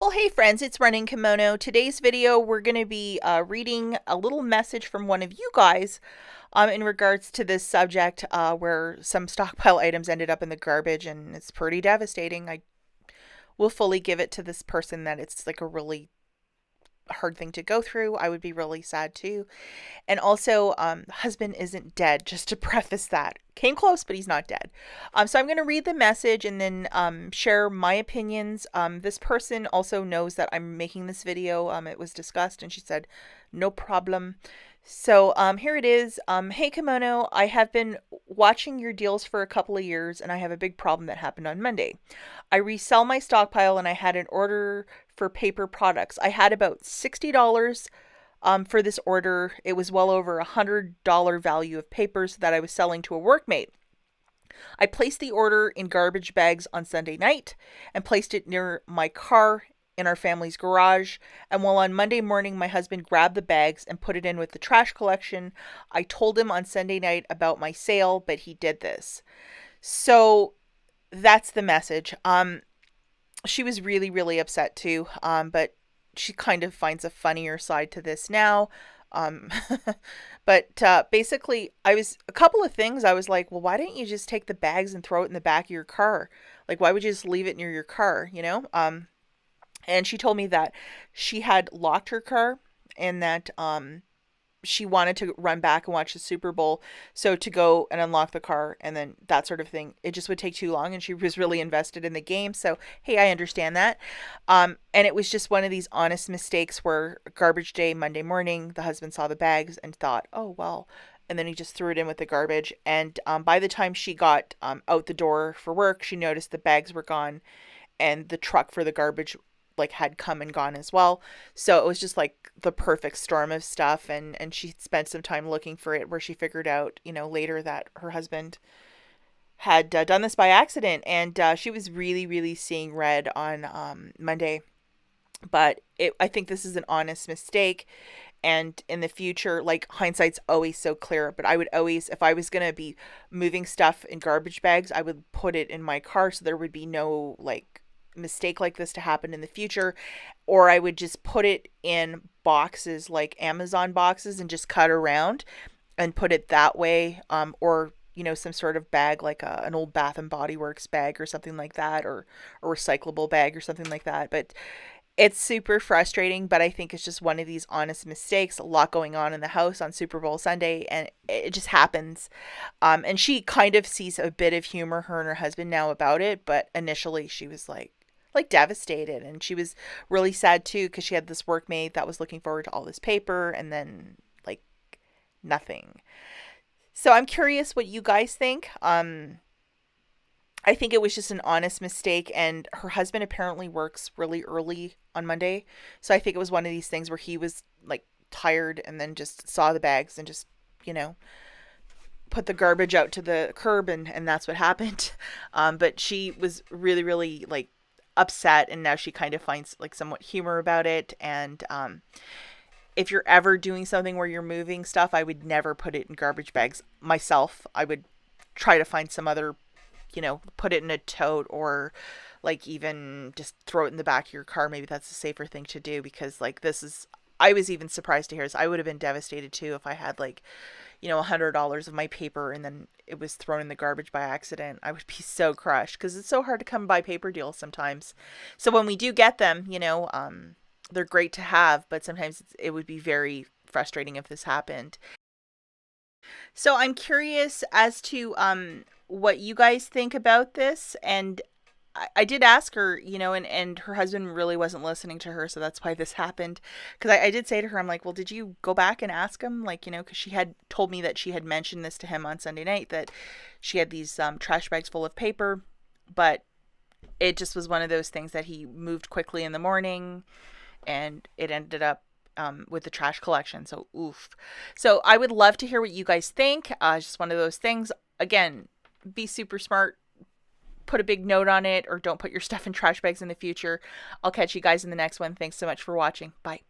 Well, hey friends, it's Running Kimono. Today's video, we're going to be reading a little message from one of you guys in regards to this subject where some stockpile items ended up in the garbage, and it's pretty devastating. I will fully give it to this person that it's like a really hard thing to go through. I would be really sad too. And also, the husband isn't dead, just to preface that. Came close, but he's not dead. So I'm going to read the message and then share my opinions. This person also knows that I'm making this video. It was discussed, and she said, no problem. So here it is. Hey, Kimono, I have been watching your deals for a couple of years, and I have a big problem that happened on Monday. I resell my stockpile, and I had an order for paper products. I had about $60 for this order. It was well over $100 value of papers that I was selling to a workmate. I placed the order in garbage bags on Sunday night and placed it near my car in our family's garage. And while on Monday morning my husband grabbed the bags and put it in with the trash collection, I told him on Sunday night about my sale, but he did this. So that's the message. She was really, really upset too. But she kind of finds a funnier side to this now. Um, but basically, I was a couple of things. I was like, well, why don't you just take the bags and throw it in the back of your car? Like, why would you just leave it near your car, you know? And she told me that she had locked her car and that she wanted to run back and watch the Super Bowl. So to go and unlock the car and then that sort of thing, it just would take too long. And she was really invested in the game. So, hey, I understand that. And it was just one of these honest mistakes where garbage day, Monday morning, the husband saw the bags and thought, oh, well. And then he just threw it in with the garbage. And by the time she got out the door for work, she noticed the bags were gone and the truck for the garbage like had come and gone as well. So it was just like the perfect storm of stuff, and she spent some time looking for it where she figured out, later that her husband had done this by accident, and she was really, really seeing red on Monday. But I think this is an honest mistake, and in the future, like, hindsight's always so clear, but I would always, if I was going to be moving stuff in garbage bags, I would put it in my car so there would be no like mistake like this to happen in the future. Or I would just put it in boxes like Amazon boxes and just cut around and put it that way. Or some sort of bag like an old Bath and Body Works bag or something like that, or a recyclable bag or something like that. But it's super frustrating, but I think it's just one of these honest mistakes. A lot going on in the house on Super Bowl Sunday, and it just happens. And she kind of sees a bit of humor, her and her husband, now about it, but initially she was like devastated, and she was really sad too because she had this workmate that was looking forward to all this paper, and then like nothing. So I'm curious what you guys think. I think it was just an honest mistake, and her husband apparently works really early on Monday. So I think it was one of these things where he was like tired and then just saw the bags and just, you know, put the garbage out to the curb, and that's what happened. But she was really, really like upset, and now she kind of finds like somewhat humor about it. And if you're ever doing something where you're moving stuff, I would never put it in garbage bags myself. I would try to find some other, put it in a tote, or like even just throw it in the back of your car. Maybe that's a safer thing to do, because like this is, I was even surprised to hear this. I would have been devastated too if I had like, $100 of my paper and then it was thrown in the garbage by accident. I would be so crushed because it's so hard to come by paper deals sometimes. So when we do get them, they're great to have, but sometimes it would be very frustrating if this happened. So I'm curious as to what you guys think about this. And I did ask her, and her husband really wasn't listening to her, so that's why this happened. Because I did say to her, I'm like, well, did you go back and ask him? Like, because she had told me that she had mentioned this to him on Sunday night, that she had these trash bags full of paper, but it just was one of those things that he moved quickly in the morning, and it ended up with the trash collection. So, oof. So I would love to hear what you guys think. It's just one of those things. Again, be super smart. Put a big note on it, or don't put your stuff in trash bags in the future. I'll catch you guys in the next one. Thanks so much for watching. Bye.